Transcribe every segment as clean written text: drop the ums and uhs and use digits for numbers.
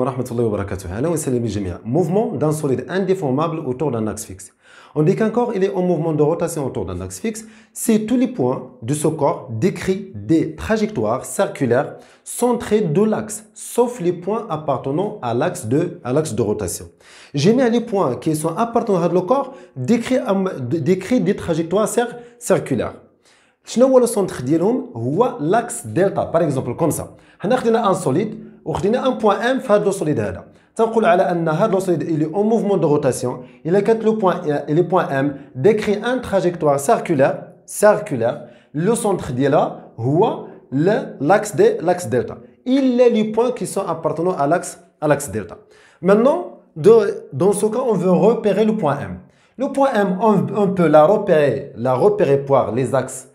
rahmatullahi wa barakatuh. Ahlan wa salam al-jami'. Mouvement d'un solide indéformable autour d'un axe fixe. On dit qu'un corps il est en mouvement de rotation autour d'un axe fixe si tous les points de ce corps décrivent des trajectoires circulaires centrées de l'axe, sauf les points appartenant à l'axe de rotation. J'ai mis les points qui sont appartenant à le corps décrivent des trajectoires circulaires. شنو هو السنتر ديالهم هو l'axe delta par exemple comme ça. حنا خدينا un solide وخدينا un point M في هذا السوليد هذا. تنقول على ان هذا السوليد il est en mouvement de rotation. Il a le point M décrit une trajectoire circulaire. Le centre ديالها هو l'axe delta. Il est les points qui sont appartenant à l'axe delta. Maintenant, dans ce cas, on veut repérer le point M. Le point M, on peut la repérer par les axes.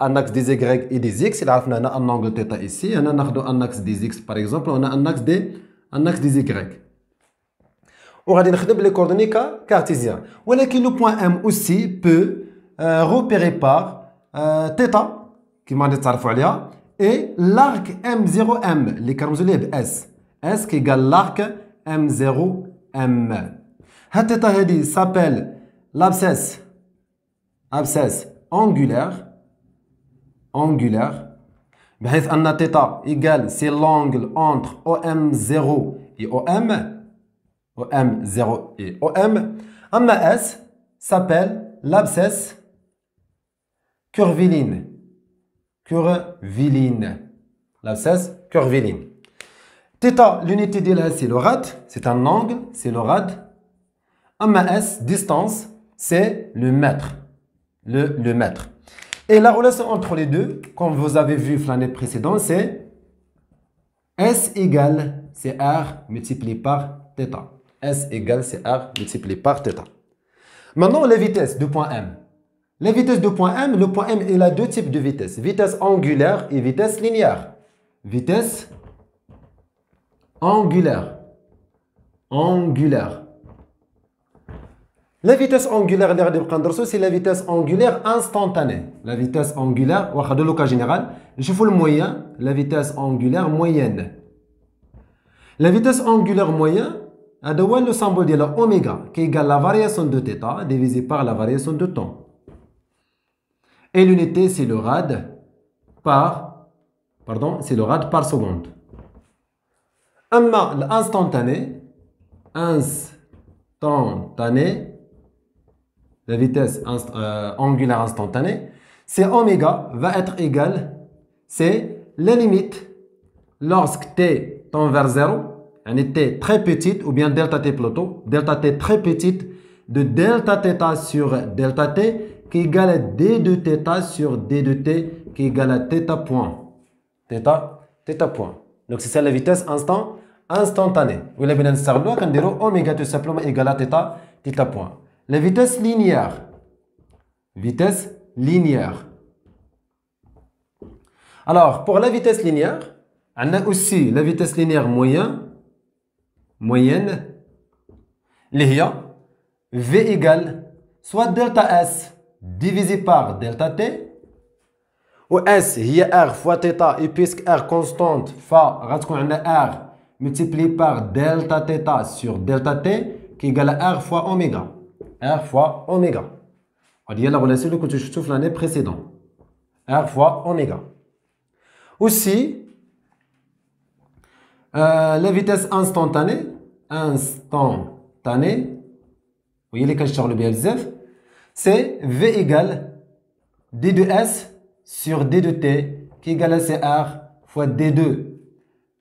Un axe des Y et des X, il a un angle θ ici, on a un axe des X par exemple, on a un axe des Y. On va dire les coordonnées cartésiennes. Le point M aussi peut repérer par θ, qui m'a dit et l'arc M0M, les carmozolèbes S. S qui égale l'arc M0M. Cette θ s'appelle l'abscisse angulaire. بحيث أن θ égale c'est l'angle entre OM0 et OM0 et OM. أما S s'appelle l'abscisse curviline. L'abscisse curviline. θ, l'unité d'elle c'est le rad, c'est un angle, c'est le rad. أما S, distance, c'est le mètre. Le mètre. Et la relation entre les deux, comme vous avez vu l'année précédente, c'est S égale c'est R multiplié par θ. S égale c'est R multiplié par θ. Maintenant, les vitesses de point M. Les vitesses de point M, le point M, il a deux types de vitesses. Vitesse angulaire et vitesse linéaire. Vitesse angulaire. La vitesse angulaire, c'est la vitesse angulaire instantanée. La vitesse angulaire, de le cas général, je fais le moyen, la vitesse angulaire moyenne. La vitesse angulaire moyenne, c'est le symbole de la oméga, qui égale la variation de θ divisé par la variation de temps. Et l'unité, c'est le rad par seconde. L'instantané, la vitesse angulaire instantanée, c'est oméga va être égal, c'est la limite lorsque t tend vers 0, une t très petite, ou bien delta t plutôt, delta t très petite, de delta θ sur delta t qui égale à d de θ sur d de t qui égale à θ point. θ point. Donc c'est ça la vitesse instantanée. Ou la vitesse oméga tout simplement égale à θ point. La vitesse linéaire. Alors, pour la vitesse linéaire, on a aussi la vitesse linéaire moyenne. V égale soit delta S divisé par delta T, ou S, il y a R fois θ, et puisque R constante, on a R multiplié par delta θ sur delta T, qui égale à R fois oméga. R fois oméga. On dit la relation que tu trouves l'année précédente. R fois oméga. Aussi, la vitesse instantanée, vous voyez les cas sur le BLZF, c'est V égale D de S sur D de T qui égale à CR fois D de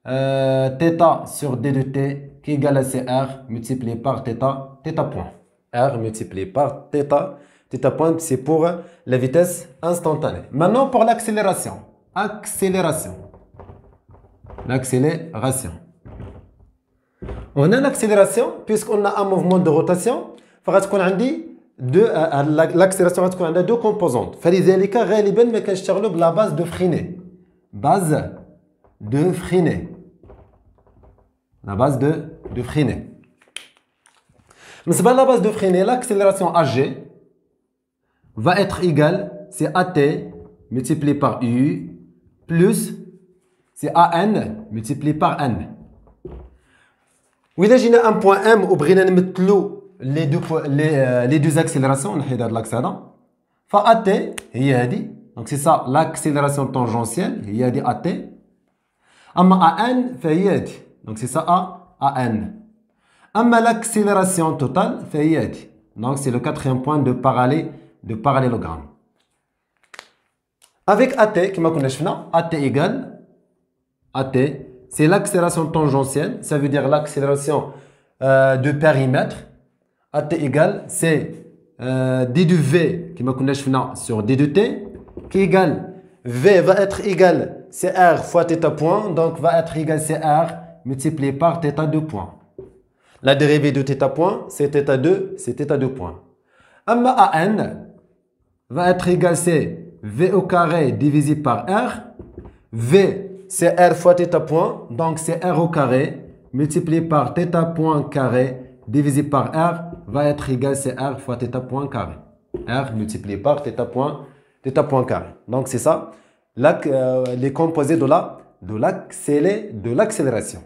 θ sur D de T qui égale à CR multiplié par θ point. R multiplié par θ point, c'est pour la vitesse instantanée. Maintenant, pour l'accélération. On a l'accélération, puisqu'on a un mouvement de rotation, l'accélération a deux composantes. فلذلك غالبا ما كنشتغلوا بلا base de Freinet. La base de Freinet. Mais c'est pas la base de Freinet, l'accélération AG va être égale, c'est AT multiplié par U plus c'est AN multiplié par N. وإلا جينا un point M وبغينا نمثلو les deux accélérations نحيد هاد l'axe هذا ف AT هي هادي donc c'est ça l'accélération tangentielle هي هادي AT أما AN فهي هادي donc c'est ça AN أما l'accélération totale فهي هادي donc c'est le quatrième point de parallélogramme. Avec AT كما كنا شفنا AT égale AT c'est l'accélération tangentielle, ça veut dire l'accélération de périmètre. AT égale, c'est d de V qui m'a sur d de T, qui égale V va être égal CR fois θ point, donc va être égal CR multiplié par θ2 point. La dérivée de θ point, c'est θ2 point. Amma AN va être égal c'est V au carré divisé par R, V c'est R fois θ point, donc c'est R au carré, multiplié par θ point carré, divisé par R, va être égal c'est R fois θ point carré. R multiplié par θ point carré. Donc c'est ça, les composés de l'accélération.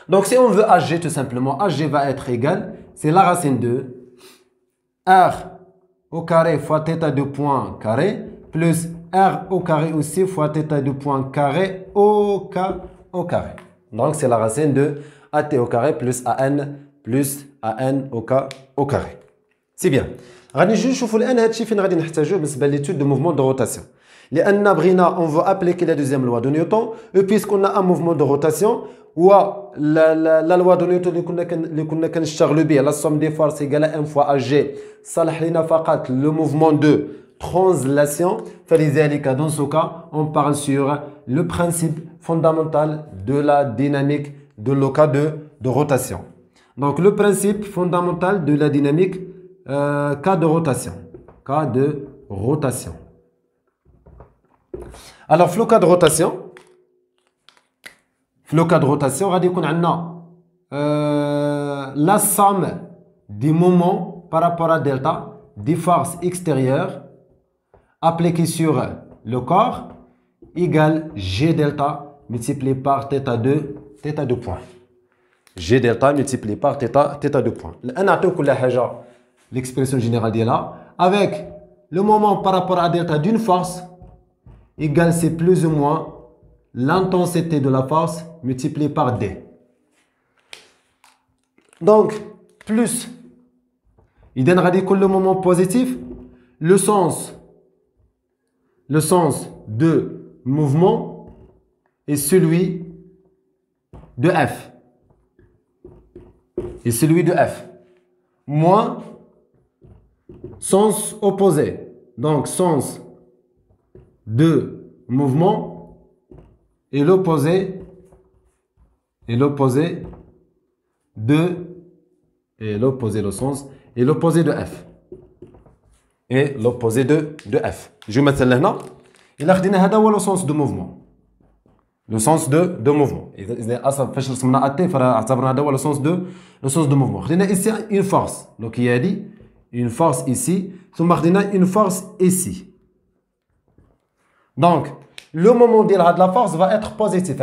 Donc si on veut AG tout simplement, AG va être égal, c'est la racine de R au carré fois θ2 point carré, plus R au carré aussi fois θ2 point carré au carré. Donc c'est la racine de AT au carré plus AN au carré. C'est bien. غادي نجيو نشوفوا الان هادشي فين غادي نحتاجوه بالنسبه ليتود دو موفمون دو روتاسيون لان بغينا اون فو ابليكي لا دوزيام لوا دو نيوتن او بيسكون ان موفمون دو روتاسيون و لا لوا دو نيوتن اللي كنا كنشتغلوا به لا سوم دي فورس ايغال ان فوا اجي صالح لينا فقط لو موفمون دو translation. Dans ce cas, on parle sur le principe fondamental de la dynamique de le cas de rotation. Donc, le principe fondamental de la dynamique cas de rotation. Cas de rotation. Alors, le cas de rotation, on va dire qu'on a la somme des moments par rapport à delta des forces extérieures appliqué sur le corps égale G delta multiplié par θ2 point. G delta multiplié par θ2 point. L'expression générale est là. Avec le moment par rapport à delta d'une force égale c'est plus ou moins l'intensité de la force multipliée par D. Donc, plus, il donnera que le moment positif, le sens de mouvement est celui de F. Et celui de F. Moins sens opposé. Donc, sens de mouvement et l'opposé le sens et l'opposé de F. Et l'opposé de F. Je vais mettre là. Il a dit le sens de mouvement. Le sens de mouvement. Le sens de mouvement. Il y a ici une force. Donc il y a dit une force ici. Une force ici. Donc, le moment de la force va être positif.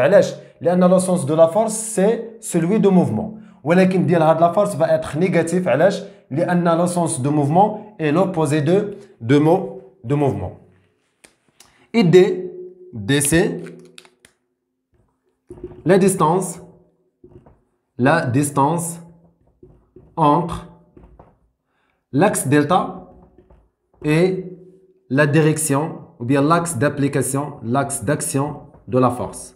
Le sens de la force, c'est celui de mouvement. ولكن ديال هاد لا فورس va être négatif علاش لان le sens de mouvement est l'opposé de mouvement. Et DC la distance entre l'axe delta et la direction ou bien l'axe d'application, l'axe d'action de la force,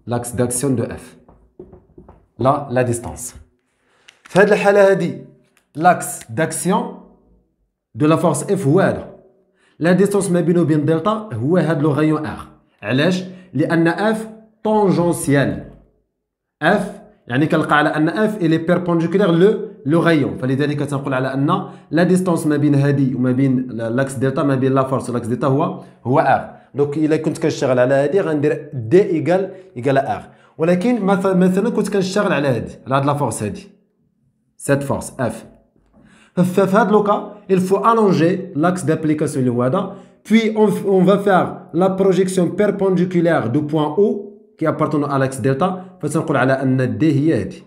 l'axe d'action de F. Là, la distance. في هذه الحالة هذه l'axe d'action de la force F هو هذا. La distance ما بينه وبين دلتا هو هذا لو غايون R. علاش؟ لأن F tangentiel. F يعني كنلقى على أن F il est perpendiculaire لو غايون. فلذلك تنقول على أن la distance ما بين هذه وما بين l'axe دلتا ما بين la force l'axe دلتا هو R. Donc إلا كنت كنشتغل على هذه غندير D égale R. ولكن مثلا كنت كنشتغل على هاد لا فورس هادي cette force F. في هذا لوكا il faut allonger l'axe d'application اللي هو هذا puis on va faire la projection perpendiculaire du point O qui appartiennent à l'axe delta, فنقول على أن D هي هذه.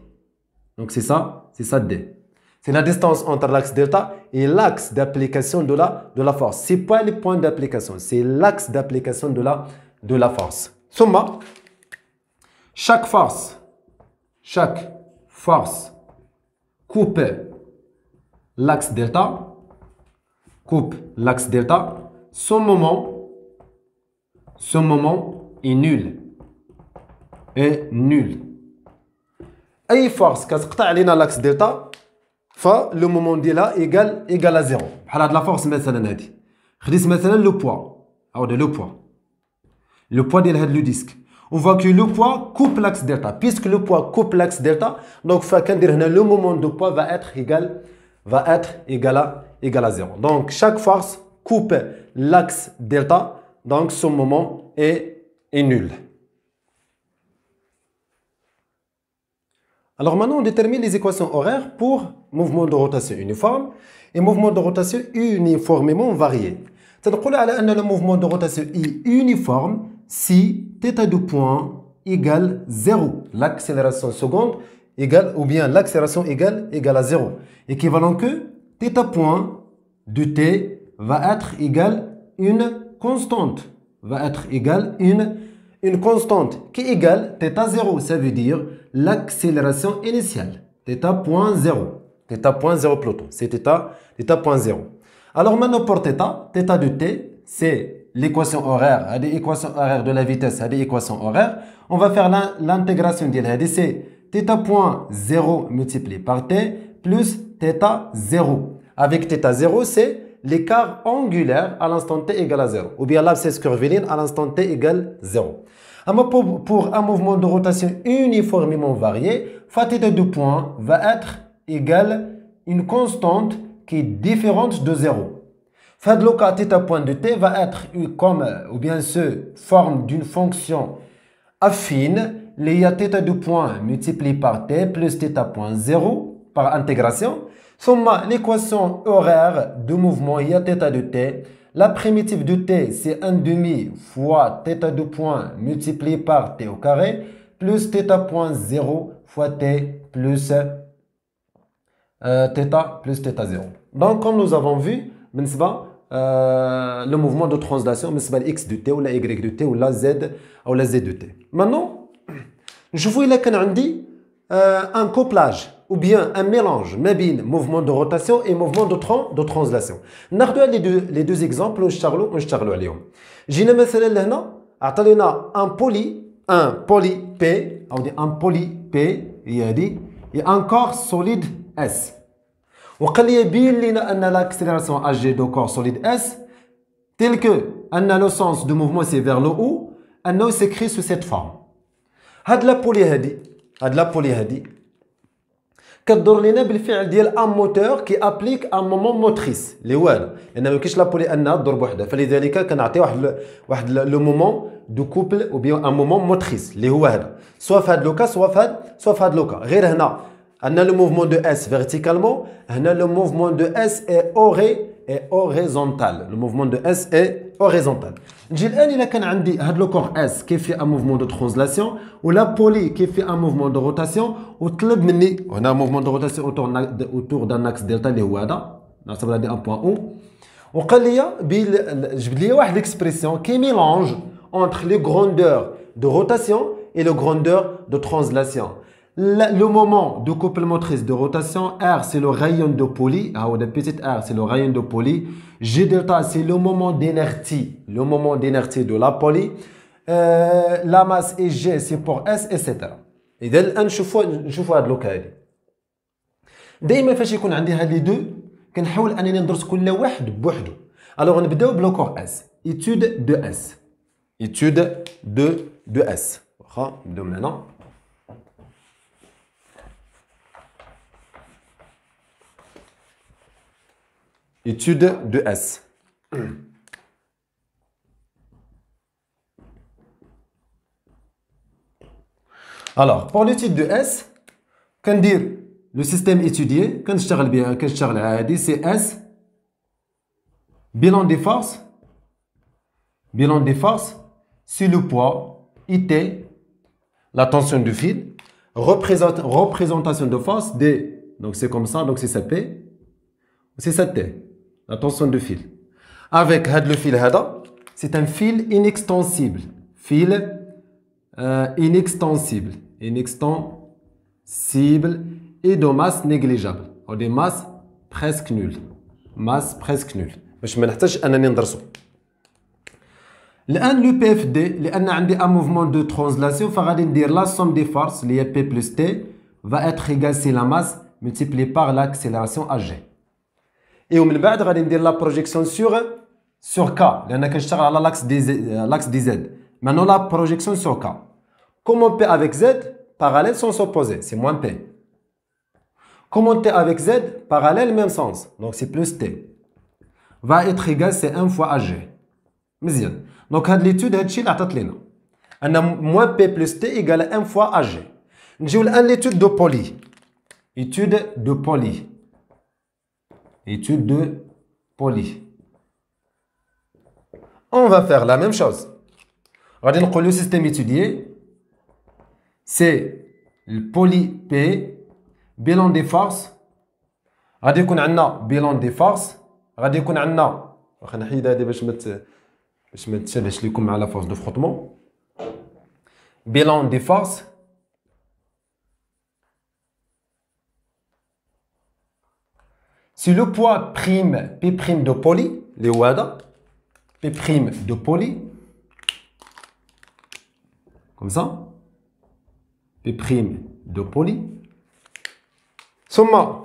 Donc c'est ça D. C'est la distance entre l'axe delta et l'axe d'application de la force. Ce n'est pas le point d'application, c'est l'axe d'application de la force. Somma, chaque force coupe l'axe delta, son moment est nul. أي force كتقطع علينا l'axe delta, le moment ديالها égal à 0. بحال هاد la force مثلا هادي. خديت مثلا le poids ديال هاد le disque. On voit que le poids coupe l'axe delta. Puisque le poids coupe l'axe delta, donc le moment de poids va être égal à 0. Donc chaque force coupe l'axe delta, donc son moment est nul. Alors maintenant, on détermine les équations horaires pour mouvement de rotation uniforme et mouvement de rotation uniformément varié. C'est-à-dire que le mouvement de rotation est uniforme si θ de point égale 0. L'accélération seconde égale, ou bien l'accélération égale à 0. Équivalent que θ point de t va être égal une constante. Une constante qui égale θ0. Ça veut dire l'accélération initiale. θ.0 plutôt. C'est θ.0. Alors maintenant pour θ de t, c'est l'équation horaire, l'équation horaire de la vitesse, l'équation horaire. On va faire l'intégration de c'est θ.0 multiplié par t plus θ0. Avec θ0, c'est l'écart angulaire à l'instant t égale à 0. Ou bien l'abscisse curviligne à l'instant t égale 0. Pour un mouvement de rotation uniformément varié, θ de point va être égal à une constante qui est différente de 0. Le cas θ point de t va être comme, ou bien se forme d'une fonction affine, il y a θ de point multiplié par t plus θ.0 par intégration. Somma l'équation horaire de mouvement, il y a θ de t. La primitive de t, c'est 1/2 fois θ de point multiplié par t au carré plus θ.0 fois t plus θ0. Donc, comme nous avons vu, le mouvement de translation, x de t ou la y de t ou la z de t. Maintenant, je vois qu'il y a un couplage ou bien un mélange entre mouvement de rotation et mouvement de translation. Nous avons les deux exemples. J'ai مثلا un poly P et un corps solide S. وقال لي بين لنا ان l'accélération hg de corps solide S tel que le sens de mouvement c'est vers le haut انه s'écrit sous cette forme. هاد la poly هادي كدور لنا بالفعل ديال ان موتور كي ابليك ان مومون موتريس اللي هو هذا لان ما يمكنش لا بولي انها تدور بوحدها فلذلك كنعطي واحد لو مومون دو كوبل او بيان ان مومون موتريس اللي هو هذا سوا في هذا لوكا سوا في هذا لوكا غير هنا عندنا لو موفمون دو اس فيرتيكالمون هنا لو موفمون دو اس اي horizontal. Le mouvement de S est horizontal. نجي الان الا كان عندي هاد لو كور اس كيف في ان موفمون دو ترانسلاسيون ولا بولي كيف في ان موفمون دو روتاسيون وطلب مني هنا موفمون دو روتاسيون اوتور دان اكس دلتا اللي هو هذا نعتبر هذه ان بوين او وقال لي جبد لي واحد ليكسبرسيون كي ميلونج entre les grandeurs de rotation et les grandeurs de translation. Le moment de couple motrice de rotation, R c'est le rayon de Pauli, la petite R c'est le rayon de Pauli, G delta c'est le moment d'inertie de la Pauli, la masse et G c'est pour S, etc. إذا الآن نشوفوا هذا اللوكا هذه. دائما فاش يكون عندي هاد لي دو كنحاول أنني ندرس كل واحد بوحدو. Alors نبداو بلوكور S. Étude de S. Étude de S. واخا نبداو من هنا. Étude de S. Alors, pour l'étude de S, qu'on dit le système étudié, c'est S, bilan des forces, c'est le poids IT la tension du fil, représentation de force D, donc c'est comme ça, donc c'est ça P, c'est ça T, la tension du fil. Avec le fil هذا, c'est un fil inextensible, inextensible et de masse négligeable, ou de masse presque nulle. باش ما نحتاجش انني ندرسو. الان لو بي اف دي لان عندي ان موفمون دو ترانزلاسيون فغادي ندير لا سوم دي فورس اللي هي بي بلس تي va être égal سي لا ماس multiplié par l'accélération ag. ومن بعد غادي ندير لا بروجيكسيون sur K لان كنشتغل على l'axe دي Z. Maintenant la projection sur K. Comment P avec Z parallèle sans s'opposer, c'est moins P. Comment T avec Z parallèle même sens, donc c'est plus T. Va être égal c'est 1 fois AG. مزيان. Donc هاد l'étude هادشي اللي عطات لينا ان moins P plus T égale 1 fois AG. نجيو الان l'étude de Pauli. Étude de Pauli. On va faire la même chose. غادي نقول le système étudié c'est le Pauli P, bilan des forces. غادي يكون عندنا bilan des forces. غادي يكون عندنا واخا نحيد هذه باش ما تشابهش لكم مع لا فورس دو فروتمون. bilan des forces. Si le poids prime P prime de Pauli, اللي هو هذا P prime de Pauli, comme ça, P prime de Pauli, ثم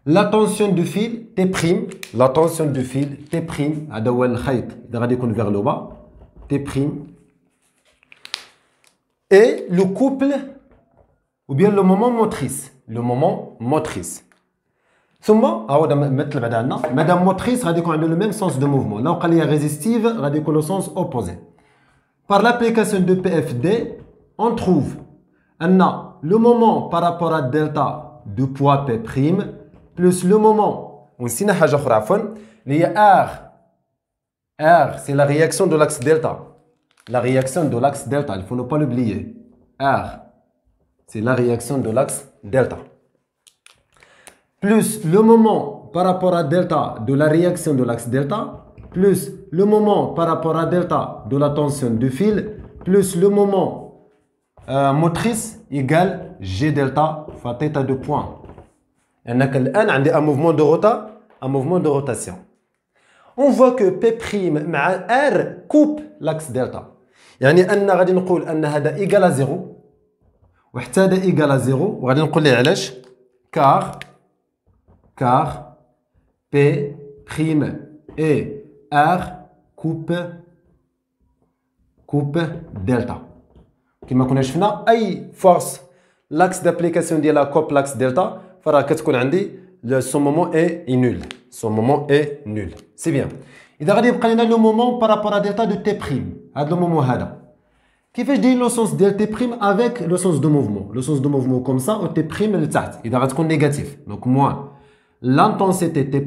la tension du fil T prime, la tension du fil T prime, هذا هو الخيط اللي غادي يكون vers le bas, T prime, et le couple ou bien le moment motrice. ثم عاود مثل بعد عندنا مادام موتريس غادي يكون عنده لو ميم سونس دو موفمون. لو قال لي ريزيستيف غادي يكون لو سونس اوبوزي. Par l'application de PFD, on trouve le moment par rapport à delta de poids P' plus le moment, ونسينا حاجة أخرى عفوا اللي هي R, c'est la réaction de l'axe delta. La réaction de l'axe delta, il faut ne pas l'oublier. R, c'est la réaction de l'axe delta. Plus le moment par rapport à delta de la réaction de l'axe delta, plus le moment par rapport à delta de la tension du fil, plus le moment motrice égale G delta fois θ de point. Donc, un mouvement de rotation. On voit que P' مع R coupe l'axe delta. يعني أن غادي نقول أن هذا égal à 0 وحتى هذا égal à 0 وغادي نقول ليه علاش car P' et R coupe delta. كما كنا شفنا أي force l'axe d'application ديالها coupe l'axe delta فراه كتكون عندي son moment est nul. C'est bien. إذا غادي يبقى لنا le moment par rapport à delta de T'. هذا le moment هذا. كيفاش داير لو سونس ديال T' avec le sens de mouvement. Le sens de mouvement comme ça و T' لتحت. إذا غتكون négatif. Donc moins l'intensité T',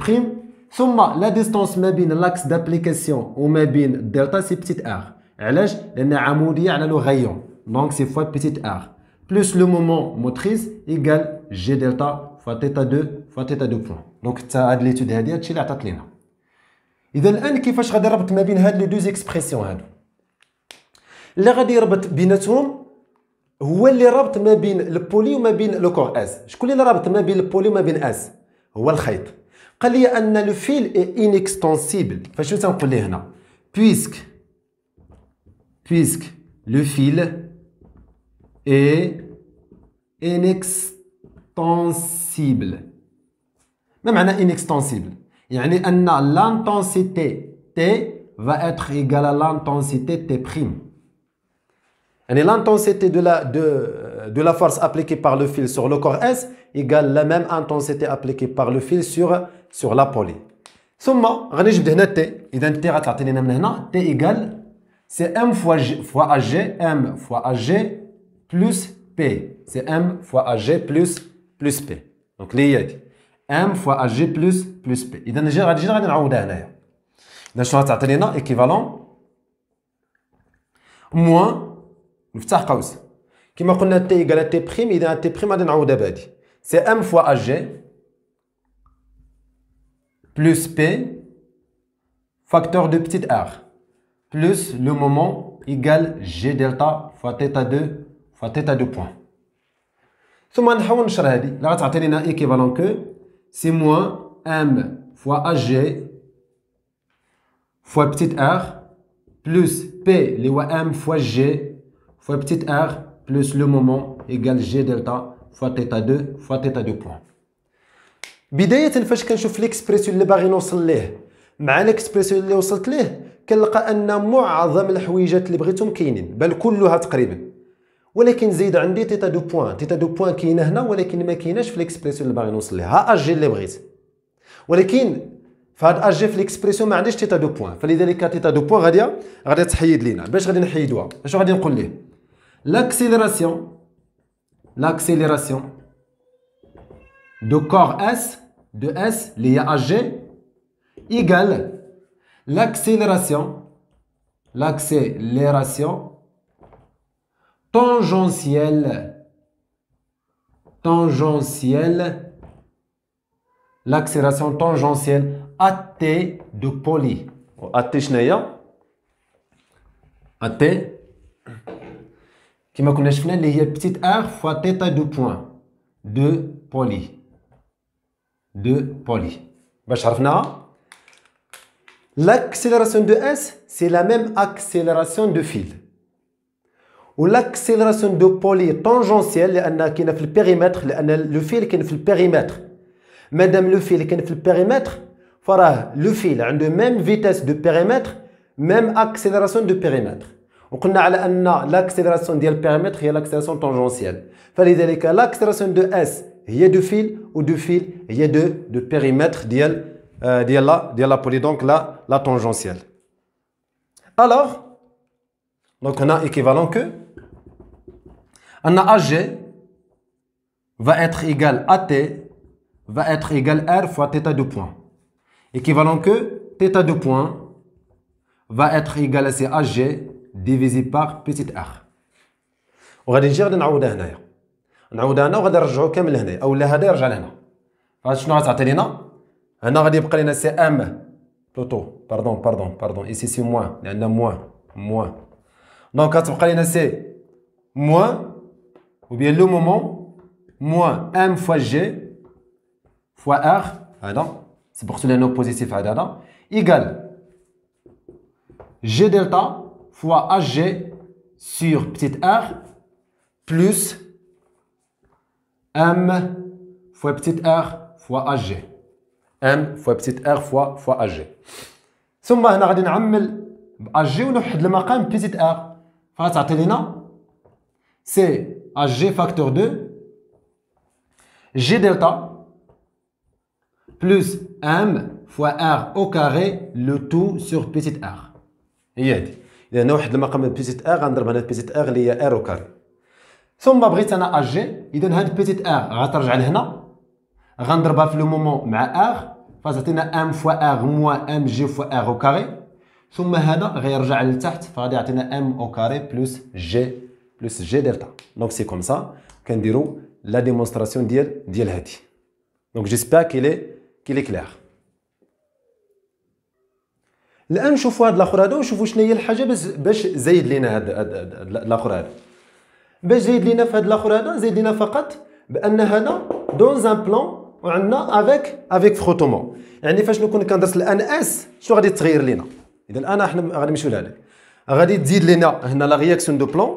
ثم la distance ما بين l'axe d'application وما بين delta c'est petite r. علاش؟ لأن عمودية على لو غايون. Donc c'est fois petite r. Plus le moment motrice égale G delta fois θ2 point. Donc هاد l'étude هادي هادشي اللي عطات لينا. إذا الآن كيفاش غادي نربط ما بين هاد لي دوز اكسبرسيون هادو؟ اللي غادي يربط بيناتهم هو اللي رابط ما بين البولي وما بين لو كور اس. شكون اللي رابط ما بين البولي وما بين اس؟ هو الخيط. قال لي ان لو فيل est inextensible. فاش تنقول ليه هنا puisque le fil est inextensible. ما معنى inextensible؟ يعني ان l'intensité T va être égale à l'intensité T'. يعني l'intensité de la force appliquée par le fil sur le corps S égale la même intensité appliquée par le fil sur la poli. ثم غنجبد هنا T. إذا T غتعطيني من هنا T égale c'est M fois AG, M fois AG plus P. C'est M fois AG plus P. Donc اللي هي هادي M fois AG plus P. إذا غادي نعوضها هنايا. إذا شنو غتعطي لنا équivalent moins نفتح قوس كما قلنا تي ايكال تي بريم اذا تي بريم غادي نعوضها بهادي سي ام فوا اج جي بلس بي فاكتور دو بتيت ار بلس لو مومون ايكال جي دلتا فوا تيتا 2 فوا تيتا 2 بوان ثم نحاول نشر هادي اللي غتعطي لنا ايكيفالون كو سي موان ام فوا اج جي فوا بتيت ار بلس بي اللي هو ام فوا جي فوا بتيت ار بلس لو مومون ايكال جي دلتا فوا تيتا 2 فوا تيتا 2 بوان. بداية فاش كنشوف ليكسبريسيون اللي باغي نوصل ليه مع ليكسبريسيون اللي وصلت ليه كنلقى ان معظم الحويجات اللي بغيتهم كاينين بل كلها تقريبا ولكن زيد عندي تيتا 2 بوان تيتا 2 بوان كاينه هنا ولكن ما كايناش في ليكسبريسيون اللي باغي نوصل ليها ها اجي اللي بغيت ولكن في هاد اجي في ليكسبريسيون ما عنديش تيتا 2 بوان فلذلك تيتا 2 بوان غادي تحيد لينا باش غادي نحيدوها اش غادي نقول ليه l'accélération de corps S de S lié à G égale l'accélération tangentielle l'accélération tangentielle AT de poly AT شناهي AT كما كنا شفنا اللي هي بتيت ار فوا تيتا 2 بوان دو بولي باش عرفناها l'accélération de S c'est la même accélération de fil و l'accélération de poly tangentielle لان كاينه في البيريمتر لان لو فيل كاين في البيريمتر مادام لو فيل كاين في البيريمتر فراه لو فيل عنده ميم فيتاس دو بيريمتر ميم اكسيليراسيون دو بيريمتر وقلنا على ان لاكسيليراسيون ديال البيريمتر هي لاكسيليراسيون طونجونسيال فلذلك لاكسيليراسيون دو اس هي دو فيل و دو فيل هي دو بيريمتر ديال لا بولي دونك لا طونجونسيال alors donc on a équivalent que on a AG va être égal à T va être égal R fois θ 2 points équivalent que θ 2 points va être égal à AG divisé par petit r وغادي نجي غادي نعوضها هنايا نعوضها هنا وغادي نرجعو كامل هنايا اولا هذا يرجع لهنا فشنو غتعطي لينا هنا غادي يبقى لنا سي ام بلوتو باردون ايسي سي موان لان موان دونك غتبقى لنا سي موان ou bien le moment moins m fois g fois r هذا سبقتو لانه بوزيتيف هذا égal g delta fois ag sur petite r plus m fois petite r fois ag m fois petite r fois ag ثم هنا غادي نعمل ag ونوحد المقام petite r فغتعطي لنا سي ag facteur 2 g delta plus m fois r au carré le tout sur petite r هي هادي اذا نوحد المقام بيتيت ار غنضرب هنا بيتيت ار اللي هي ار او كاري ثم بغيت انا اجي اذا هاد بيتيت ار غترجع لهنا غنضربها في لو مومون مع ار فتعطينا ام فوا ار موان ام جي فوا ار او كاري ثم هذا غيرجع لتحت فغادي يعطينا ام او كاري بلس جي دلتا دونك سي كوم سا كنديرو لا ديمونستراسيون ديال هادي دونك جيسبيغ كيلي كلير الان نشوفوا هذا الاخر هذا ونشوفوا شنو هي الحاجه باش زايد لينا هذا الاخر هذا باش زايد لينا في هذا الاخر هذا زايد لينا فقط بان هذا دون ان بلان وعندنا افيك فروتومون يعني فاش نكون كندرس الان اس شنو غادي تغير لينا اذا الان احنا غادي نمشيو لهذاك غادي تزيد لينا هنا لا رياكسيون دو بلان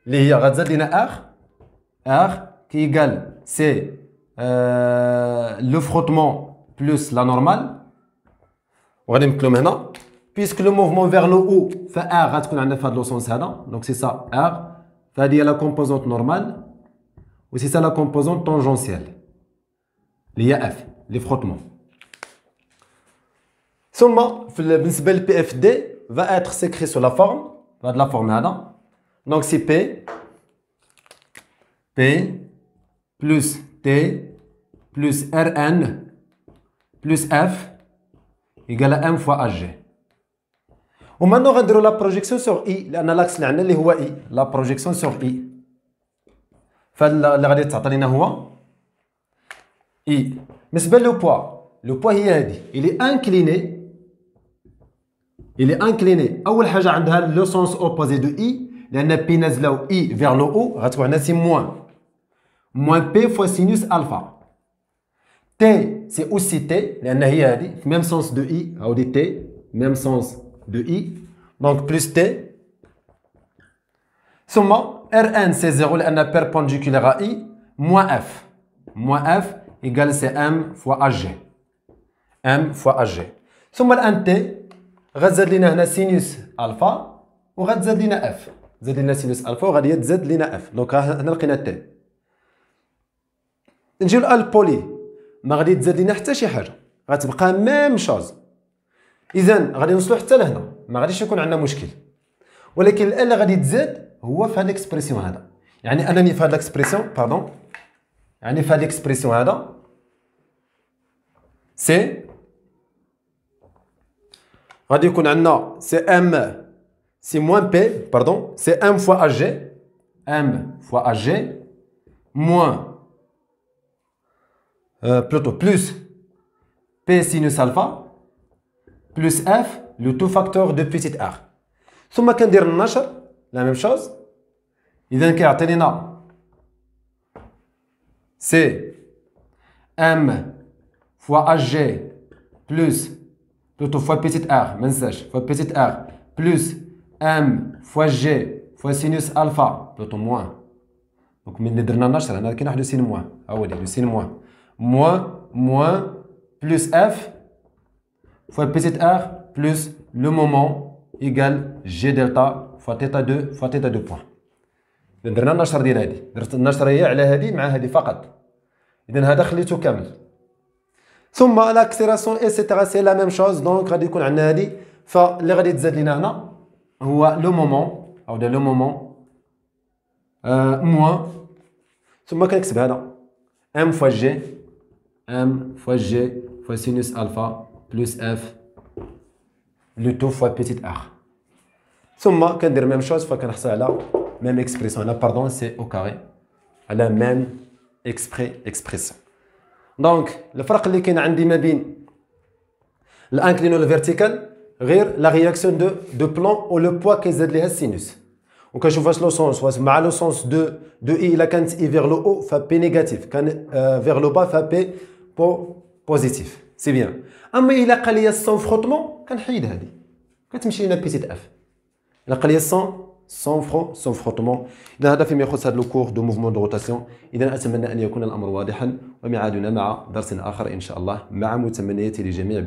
اللي هي غتزاد لينا ار كي ايكال سي لو فروتمون بلس لا نورمال وغادي نمثلهم هنا بيسك لو موفمون فيغ لو او فا غتكون عندنا في هذا لو سونس هذا دونك سي سا ار فهادي هي لا كومبوزونت نورمال و سي سا لا كومبوزونت طونجونسيال اللي هي اف لي فروتمون ثم بالنسبه للبي اف دي va être sécrit sur la forme هاد لا فورم هذا دونك سي بي بلس تي بلس ار ان بلس اف égale à m fois ag ومانو غنديرو لا بروجيكسيون سور اي لان لاكس اللي عندنا اللي هو اي لا بروجيكسيون سور اي فاللي غادي تعطي لنا هو اي. بالنسبه لو بوا هي هذه il est incliné اول حاجه عندها لو سونس اوبوزي دو اي لان بي نازله اي فيغ لو او غتكون عندنا سي موان بي فوا سينوس الفا تي سي اوسي تي لان هي هذه في ميم سونس دو اي عاودي تي ميم سونس de I, donc plus T. ثم Rn c'est 0 لأنها perpendiculaire à I, moins F. Moins F égale c'est M fois AG. M fois AG. ثم ال T غتزاد لنا هنا سينوس ألفا وغتزاد لنا F. زاد لنا سينوس ألفا وغادي تزاد لنا F. دونك هنا لقينا T. نجيو للبولي ما غادي تزاد لنا حتى شي حاجة. غتبقى ميم شوز. إذا غادي نوصلوا حتى لهنا ما غاديش يكون عندنا مشكل ولكن الآن اللي غادي تزاد هو في هاد الاكسبرسيون هذا يعني أنني في هاد الاكسبرسيون باردون يعني في هاد الاكسبرسيون هذا سي غادي يكون عندنا سي ام سي موان بي باردون سي ام فوا ا جي ام فوا ا جي موان بلوتو بلوس بي سينوس الفا plus f, le tout facteur de petit r. ثم كندير النشر la même chose. إذا كيعطينا c'est m fois ag plus plutôt fois petit r ما ننساش fois petit r plus m fois g fois sinus alpha plutôt moins. donc ملي درنا النشر هنا كاين واحد سين موان ها هو لو سين موان plus f fois petit r plus le moment égale g delta fois θ2 fois θ2 point. درنا النشر ديال هذه درت النشر هي على هذه مع هذه فقط. إذا هذا خليته كامل. ثم لاكسيلاسيون ايتترا سي لا ميم شوز دونك غادي يكون عندنا هذه فاللي غادي تزاد لينا هنا هو لو مومون أو لو مومون موان ثم كنكتب هذا ام فوا جي ام فوا جي فوا سينوس الفا plus f le tout fois petit r ثم كندير ميم شوز فكنحصل على ميم اكسبريسيون هنا باردون سي او كاري على ميم اكسبريسيون. دونك الفرق اللي كاين عندي ما بين الانكلينو والفيرتيكال غير لا رياكسيون دو بلون او لو بوا كيزاد ليها السينوس وكنشوف واش لو سونس مع لو سونس دو اي الا كانت اي فيغ لو او فبي نيجاتيف كان فيغ لو با فبي بوزيتيف سي بيان. اما الا قال لي سون فروتمون كنحيد هذه كتمشي لنا بيتيت اف. الا قال لي سون فروتمون. اذا هذا فيما يخص هذا لو كور دو موفمون دو روتاسيون. اذا اتمنى ان يكون الامر واضحا وميعادنا مع درس اخر ان شاء الله مع متمنياتي للجميع